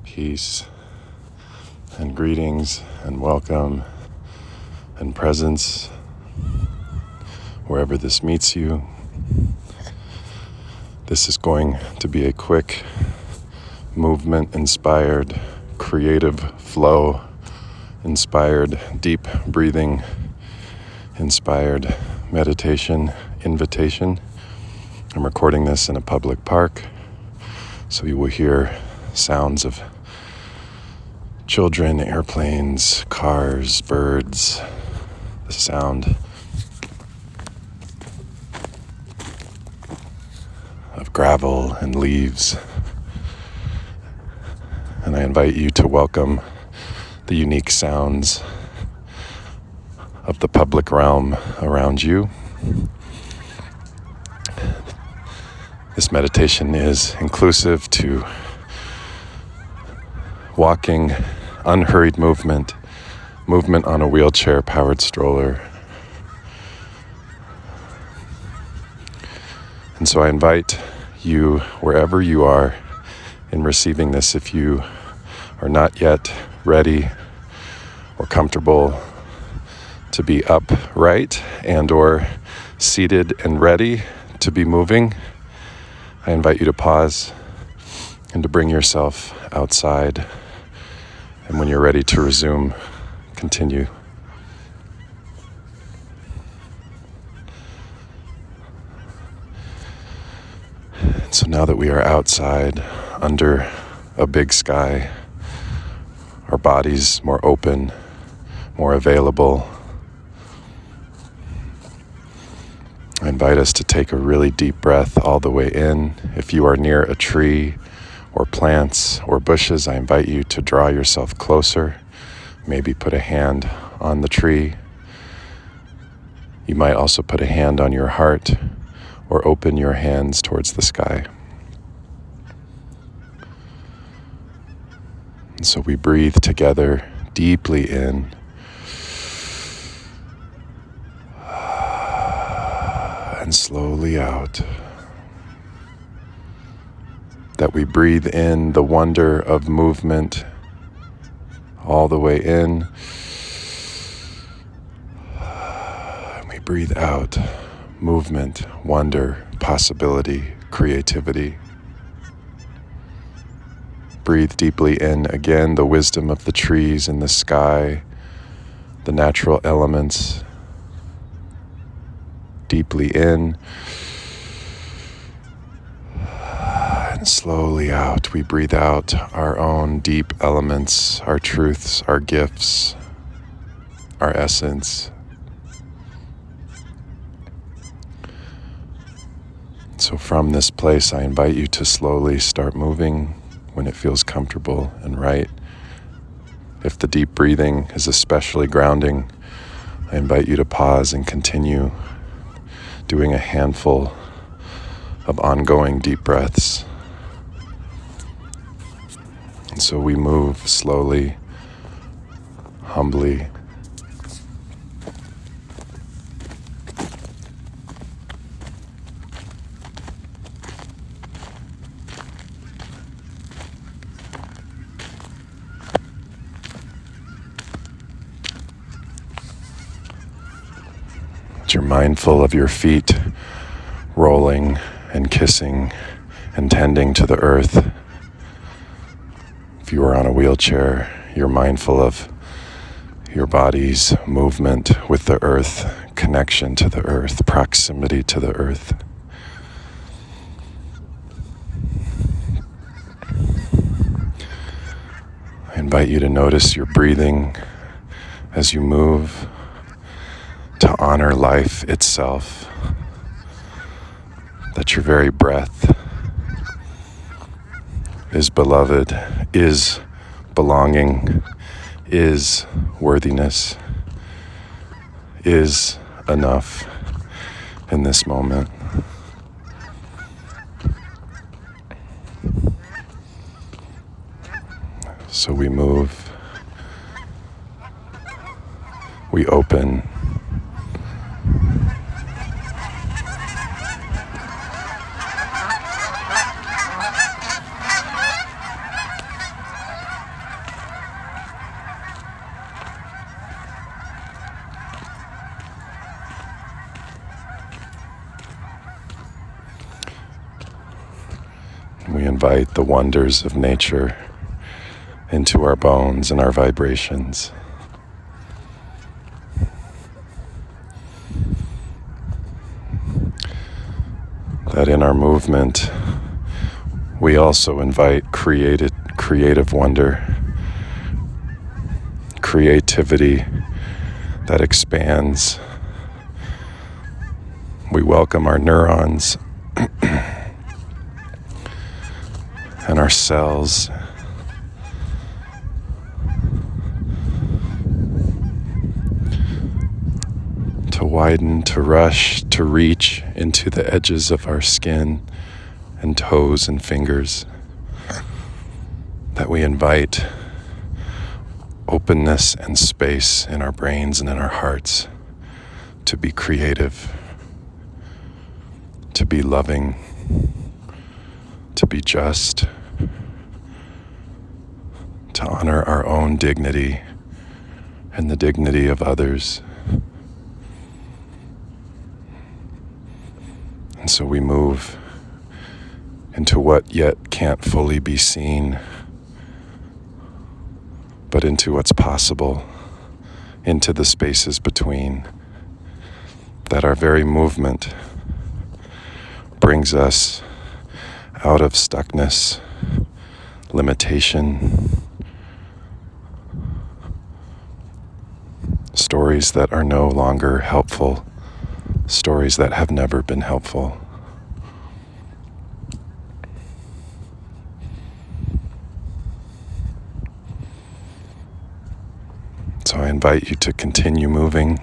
peace and greetings and welcome and presence wherever this meets you. This is going to be a quick, movement-inspired, creative flow, inspired, deep breathing, inspired meditation invitation. I'm recording this in a public park, so you will hear sounds of children, airplanes, cars, birds, the sound of gravel and leaves. And I invite you to welcome the unique sounds of the public realm around you. This meditation is inclusive to walking, unhurried movement on a wheelchair-powered stroller. And so I invite you, wherever you are in receiving this, if you are not yet ready or comfortable to be upright and or seated and ready to be moving, I invite you to pause and to bring yourself outside. And when you're ready to resume, continue. So now that we are outside under a big sky, our bodies more open, more available, I invite us to take a really deep breath all the way in. If you are near a tree or plants or bushes, I invite you to draw yourself closer. Maybe put a hand on the tree. You might also put a hand on your heart or open your hands towards the sky. And so we breathe together deeply in. And slowly out. That we breathe in the wonder of movement all the way in. And we breathe out movement, wonder, possibility, creativity. Breathe deeply in again the wisdom of the trees and the sky, the natural elements. Deeply in. And slowly out, we breathe out our own deep elements, our truths, our gifts, our essence. So from this place, I invite you to slowly start moving when it feels comfortable and right. If the deep breathing is especially grounding, I invite you to pause and continue doing a handful of ongoing deep breaths. And so we move slowly, humbly. You're mindful of your feet rolling and kissing and tending to the earth. If you are on a wheelchair, you're mindful of your body's movement with the earth, connection to the earth, proximity to the earth. I invite you to notice your breathing as you move, to honor life itself, that your very breath is beloved, is belonging, is worthiness, is enough in this moment. So we move, we open, invite the wonders of nature into our bones and our vibrations. That in our movement, we also invite creative wonder, creativity that expands. We welcome our neurons and our cells to widen, to rush, to reach into the edges of our skin and toes and fingers. That we invite openness and space in our brains and in our hearts to be creative, to be loving, to be just, to honor our own dignity and the dignity of others. And so we move into what yet can't fully be seen, but into what's possible, into the spaces between, that our very movement brings us out of stuckness, limitation, stories that are no longer helpful, stories that have never been helpful. So I invite you to continue moving.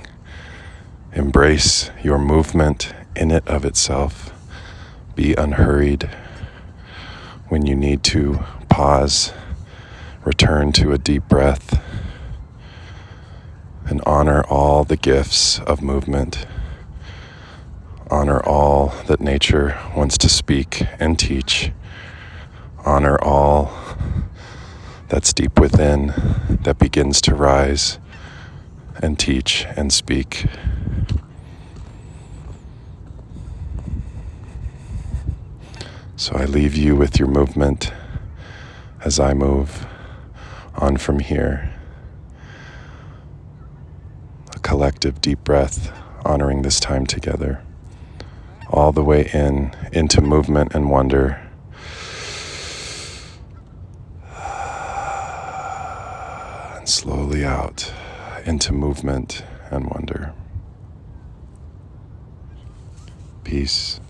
Embrace your movement in it of itself. Be unhurried. When you need to, pause, return to a deep breath, and honor all the gifts of movement. Honor all that nature wants to speak and teach. Honor all that's deep within, that begins to rise and teach and speak. So I leave you with your movement as I move on from here. A collective deep breath, honoring this time together. All the way into movement and wonder. And slowly out into movement and wonder. Peace.